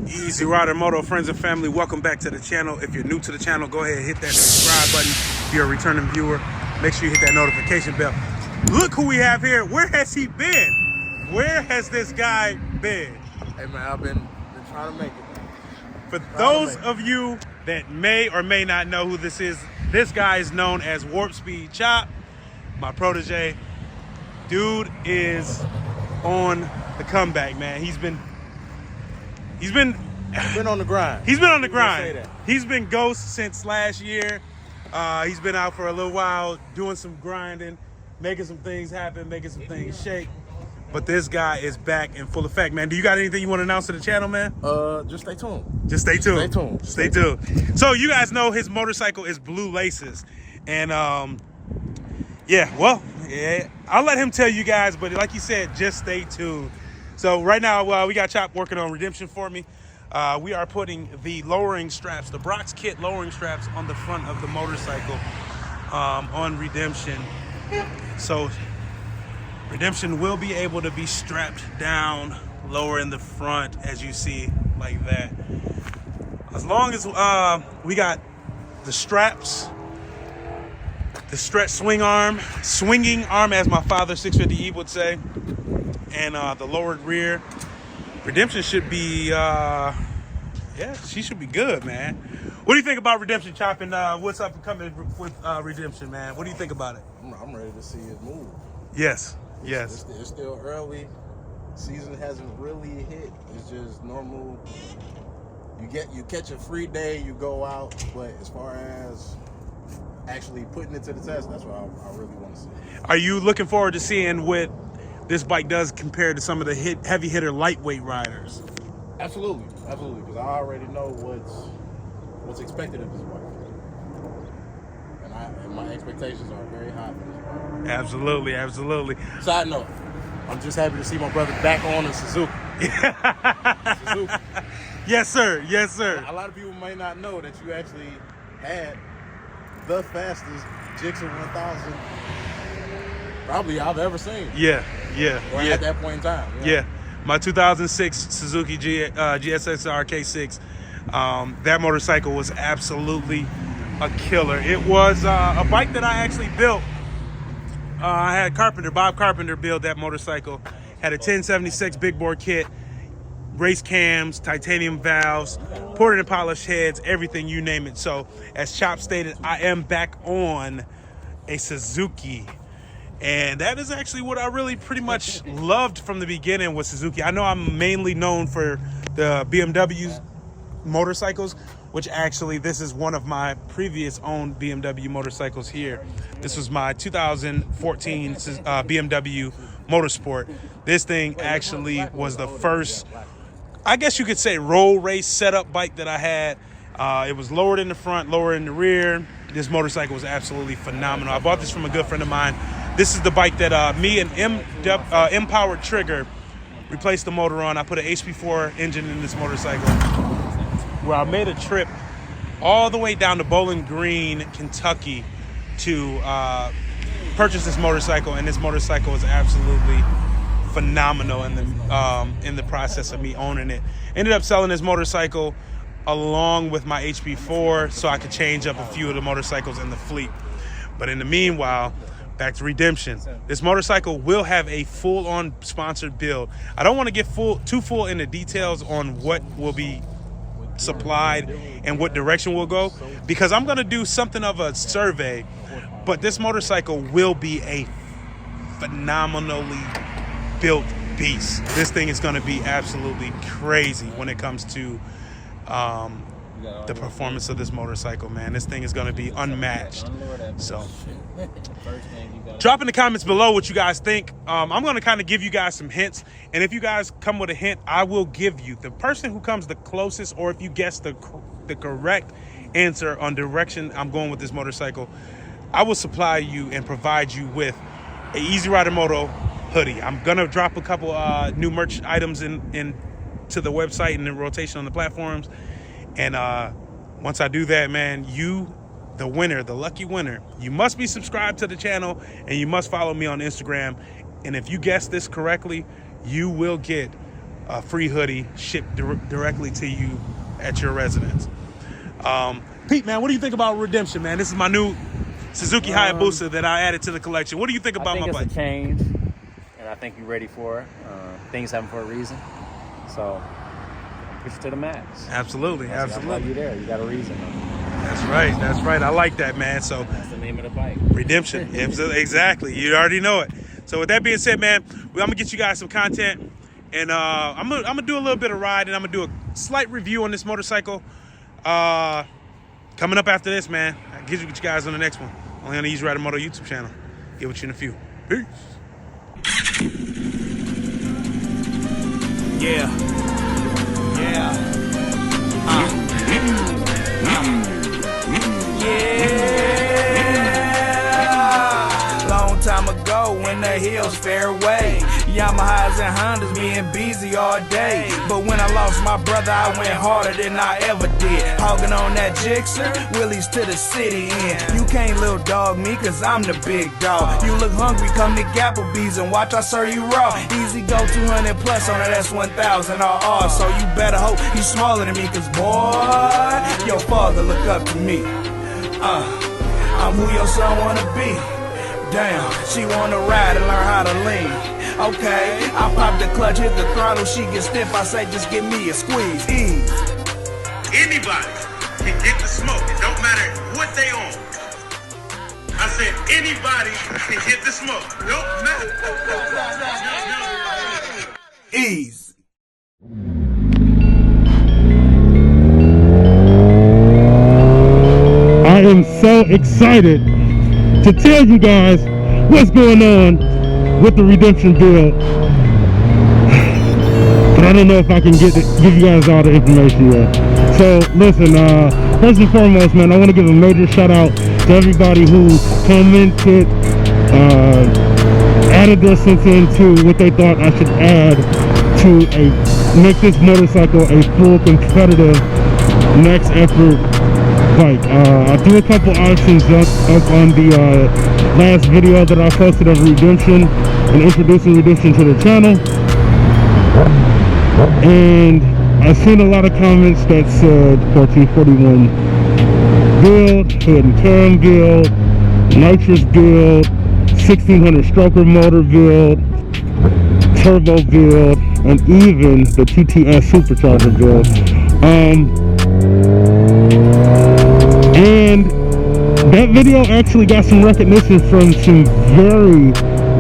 EazyRyderMoto friends and family, welcome back to the channel. If you're new to the channel, go ahead and hit that subscribe button. If you're a returning viewer, make sure you hit that notification bell. Look who we have here. Where has he been? Where has this guy been? Hey man, I've been trying to make it. For those of you that may or may not know who this is, this guy is known as Warp Speed Chop, my protege. Dude is on the comeback, man. He's been on the grind. He's been on the grind. He's been ghost since last year. He's been out for a little while doing some grinding, making some things happen, making some things shake. But this guy is back in full effect, man. Do you got anything you want to announce to the channel, man? Just stay tuned. Just stay tuned. Stay tuned. Stay tuned. So you guys know his motorcycle is Blue Laces. And yeah, I'll let him tell you guys, but like you said, just stay tuned. So right now, we got Chop working on Redemption for me. We are putting the lowering straps, the Brock's Kit lowering straps on the front of the motorcycle on Redemption. So Redemption will be able to be strapped down lower in the front, as you see, like that. As long as we got the straps, the stretch swinging arm, as my father 650E would say, and the lowered rear, Redemption should be, she should be good, man. What do you think about Redemption, Chop, and what's up and coming with Redemption, man? What do you think about it? I'm ready to see it move. Yes. It's still early. Season hasn't really hit. It's just normal. You catch a free day, you go out. But as far as actually putting it to the test, that's what I really want to see. Are you looking forward to seeing what this bike does compared to some of the heavy hitter lightweight riders? Absolutely, because I already know what's expected of this bike, and my expectations are very high for this bike. Absolutely. Side note, I'm just happy to see my brother back on a Suzuki. Suzuki. Yes, sir. A lot of people may not know that you actually had the fastest Gixxer 1000 probably I've ever seen. Yeah. At that point in time. Yeah. My 2006 Suzuki GSXR K6. That motorcycle was absolutely a killer. It was a bike that I actually built. I had Bob Carpenter build that motorcycle. Had a 1076 big bore kit, race cams, titanium valves, ported and polished heads, everything, you name it. So as Chop stated, I am back on a Suzuki. And that is actually what I really pretty much loved from the beginning with Suzuki. I know I'm mainly known for the BMW motorcycles, which actually this is one of my previous owned BMW motorcycles here. This was my 2014 BMW Motorsport. This thing actually was the first, I guess you could say, roll race setup bike that I had. It was lowered in the front, lower in the rear. This motorcycle was absolutely phenomenal. I bought this from a good friend of mine. This is the bike that me and M-Powered Trigger replaced the motor on. I put an HP4 engine in this motorcycle, where I made a trip all the way down to Bowling Green, Kentucky to purchase this motorcycle, and this motorcycle is absolutely phenomenal in the process of me owning it. Ended up selling this motorcycle along with my HP4 so I could change up a few of the motorcycles in the fleet. But in the meanwhile, back to Redemption. This motorcycle will have a full-on sponsored build. I don't want to get too full into details on what will be supplied and what direction we'll go, because I'm going to do something of a survey, but this motorcycle will be a phenomenally built beast. This thing is going to be absolutely crazy when it comes to the performance of this motorcycle, man. This thing is going to be unmatched. So drop in the comments below what you guys think. I'm going to kind of give you guys some hints, and if you guys come with a hint, I will give you. The person who comes the closest, or if you guess the correct answer on direction I'm going with this motorcycle, I will supply you and provide you with a EazyRyderMoto hoodie. I'm going to drop a couple new merch items in to the website and in rotation on the platforms. And once I do that, man, you, the winner, the lucky winner, you must be subscribed to the channel and you must follow me on Instagram. And if you guess this correctly, you will get a free hoodie shipped directly to you at your residence. Pete, man, what do you think about redemption, man? This is my new Suzuki Hayabusa that I added to the collection. What do you think about my bike? I think it's a change, and I think you're ready for it. Things happen for a reason, so push it to the max. Absolutely, absolutely. You there? You got a reason. That's right. That's right. I like that, man. So that's the name of the bike. Redemption. Exactly. You already know it. So with that being said, man, I'm gonna get you guys some content, and I'm gonna do a little bit of ride, and I'm gonna do a slight review on this motorcycle. Coming up after this, man. I'll get you guys on the next one. Only on the EazyRyderMoto YouTube channel. Get with you in a few. Peace. Yeah. Long time ago when the hills fairway, Yamahas and Hondas, me and Beezy all day. But when I lost my brother, I went harder than I ever did. Hogging on that Gixxer, Willie's to the city end. You can't little dog me, cause I'm the big dog. You look hungry, come to Applebee's and watch I serve you raw. Easy go 200 plus on it, that's 1,000 RR. So you better hope he's smaller than me, cause boy, your father look up to me. I'm who your son wanna be. Damn, she wanna ride and learn how to lean. Okay, I pop the clutch, hit the throttle, she gets stiff, I say just give me a squeeze. Ease. Anybody can get the smoke. It don't matter what they on. I said anybody can get the smoke. Don't matter. Ease. I am so excited to tell you guys what's going on with the redemption build, but I don't know if I can give you guys all the information yet. So listen, first and foremost, man, I want to give a major shout out to everybody who commented, added their sense into what they thought I should add to make this motorcycle a full competitive next effort bike. I threw a couple options up on the last video that I posted of Redemption and introducing Redemption to the channel, and I've seen a lot of comments that said 1441 build, hood and cam build, nitrous build, 1600 stroker motor build, turbo build, and even the TTS supercharger build. And that video actually got some recognition from some very,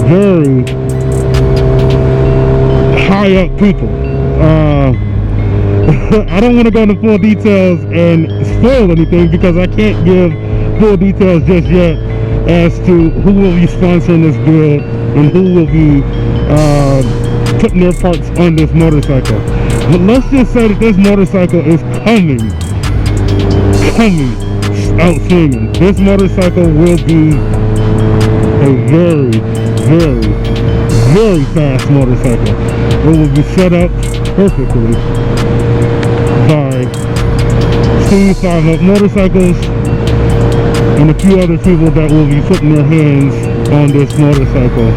very high up people. I don't want to go into full details and spoil anything because I can't give full details just yet as to who will be sponsoring this build and who will be putting their parts on this motorcycle. But let's just say that this motorcycle is coming out swinging. This motorcycle will be a very, very, very fast motorcycle. It will be set up perfectly by Steve 5-Up Motorcycles and a few other people that will be putting their hands on this motorcycle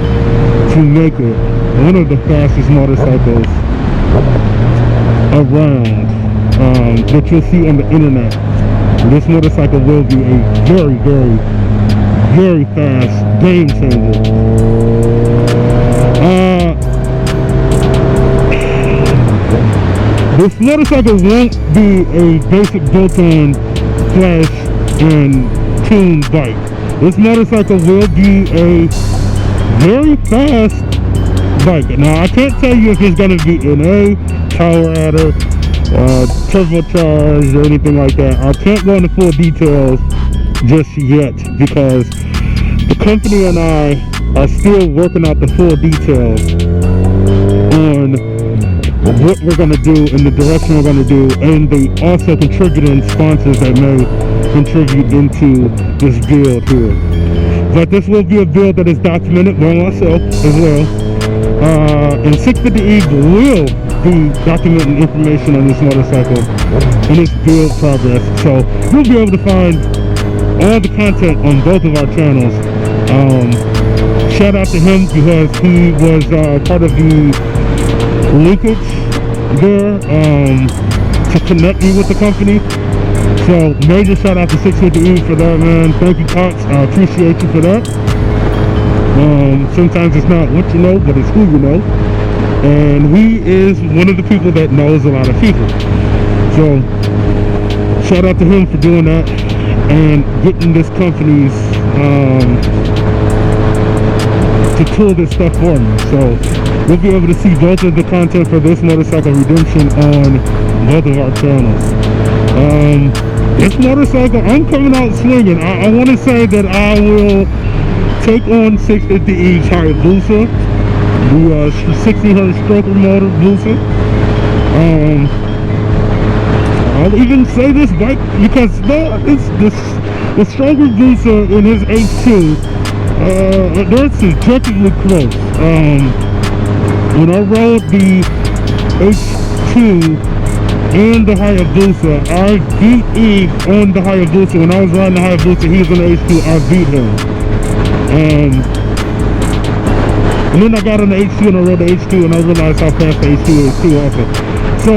to make it one of the fastest motorcycles around that you'll see on the internet. This motorcycle will be a very, very, very fast game changer. This motorcycle won't be a basic built-in flash and tune bike. This motorcycle will be a very fast bike. Now I can't tell you if it's going to be NA, power adder, turbocharged or anything like that. I can't go into full details just yet because the company and I are still working out the full details on what we're going to do and the direction we're going to do, and the also contributing sponsors that may contribute into this build here. But this will be a build that is documented by myself as well, and 650 Eagle will be documenting information on this motorcycle and its build progress. So you'll be able to find all the content on both of our channels. Shout out to him because he was part of the linkage there to connect me with the company. So major shout out to 650E for that, man. Thank you, Cox. I appreciate you for that. Sometimes it's not what you know, but it's who you know. And he is one of the people that knows a lot of people. So shout out to him for doing that and getting this company's to pull this stuff for me. So we'll be able to see both of the content for this motorcycle redemption on both of our channels. This motorcycle, I'm coming out swinging. I want to say that I will take on 650E Hayabusa, the 1600 stroker motor Busa. I'll even say this bike because the stronger Busa in his H2, they're subjectively close. When I rode the H2 and the Hayabusa, I beat E on the Hayabusa. When I was riding the Hayabusa, he was on the H2, I beat him. And then I got on the H2 and I rode the H2 and I realized how fast the H2 is too also. So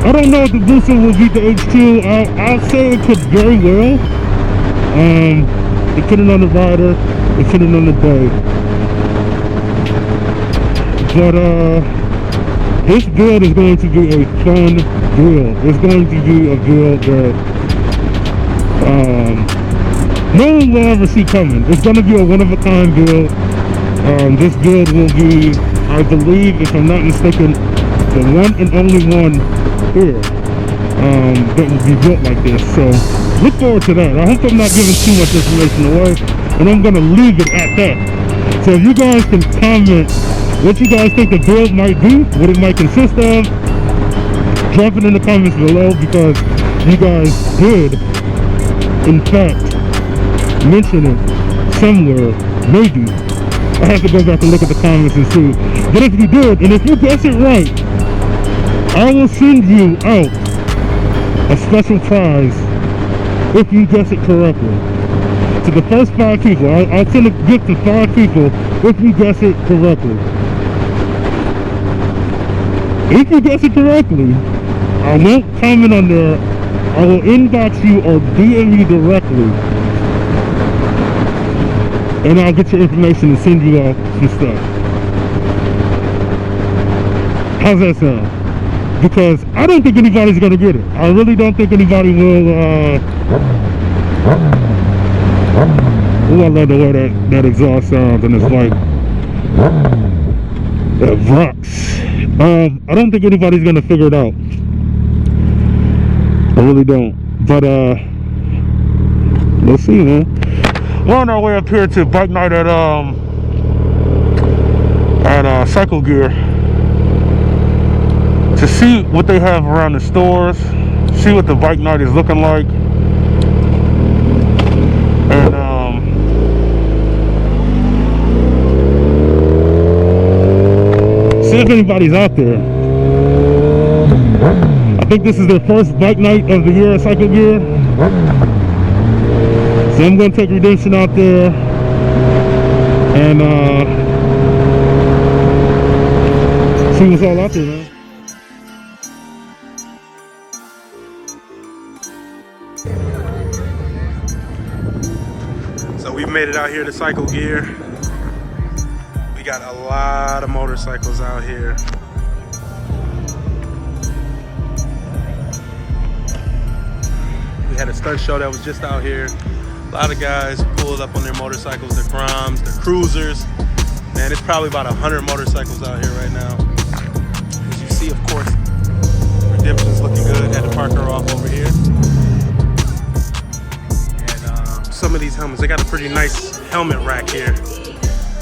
I don't know if the Busa will beat the H2. I'll say it could very well. Depending on the rider, depending on the day. But this build is going to be a fun build. It's going to be a build that no one will ever see coming. It's going to be a one-of-a-kind build. This build will be, I believe, if I'm not mistaken, the one and only one here that will be built like this. So look forward to that. I hope I'm not giving too much information away, and I'm going to leave it at that. So if you guys can comment what you guys think the build might be, what it might consist of, drop it in the comments below, because you guys did, in fact, mention it somewhere, maybe. I have to go back and look at the comments and see. But if you did, and if you guess it right, I will send you out a special prize if you guess it correctly. To the first 5 people, I'll send a gift to 5 people if you guess it correctly. If you guess it correctly, I won't comment on there. I will inbox you or DM you directly, and I'll get your information and send you off some stuff. How's that sound? Because I don't think anybody's gonna get it. I really don't think anybody will. Oh, I love the way that exhaust sounds on this bike. That rocks. I don't think anybody's gonna figure it out. I really don't. But let's see, man. We're on our way up here to bike night at Cycle Gear to see what they have around the stores, see what the bike night is looking like, and see if anybody's out there. I think this is their first bike night of the year at Cycle Gear. So I'm going to take Redemption out there and see what's all out there, man. So we've made it out here to Cycle Gear. We got a lot of motorcycles out here. We had a stunt show that was just out here. A lot of guys pulled up on their motorcycles, their Groms, their Cruisers. Man, it's probably about 100 motorcycles out here right now. As you see, of course, Redemption's looking good. Had to park her off over here. And some of these helmets, they got a pretty nice helmet rack here.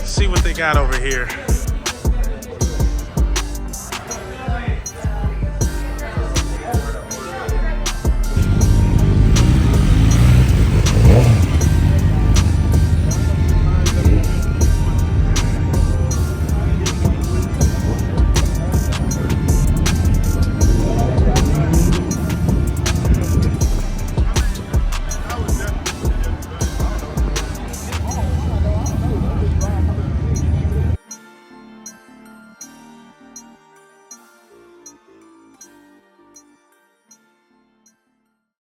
See what they got over here.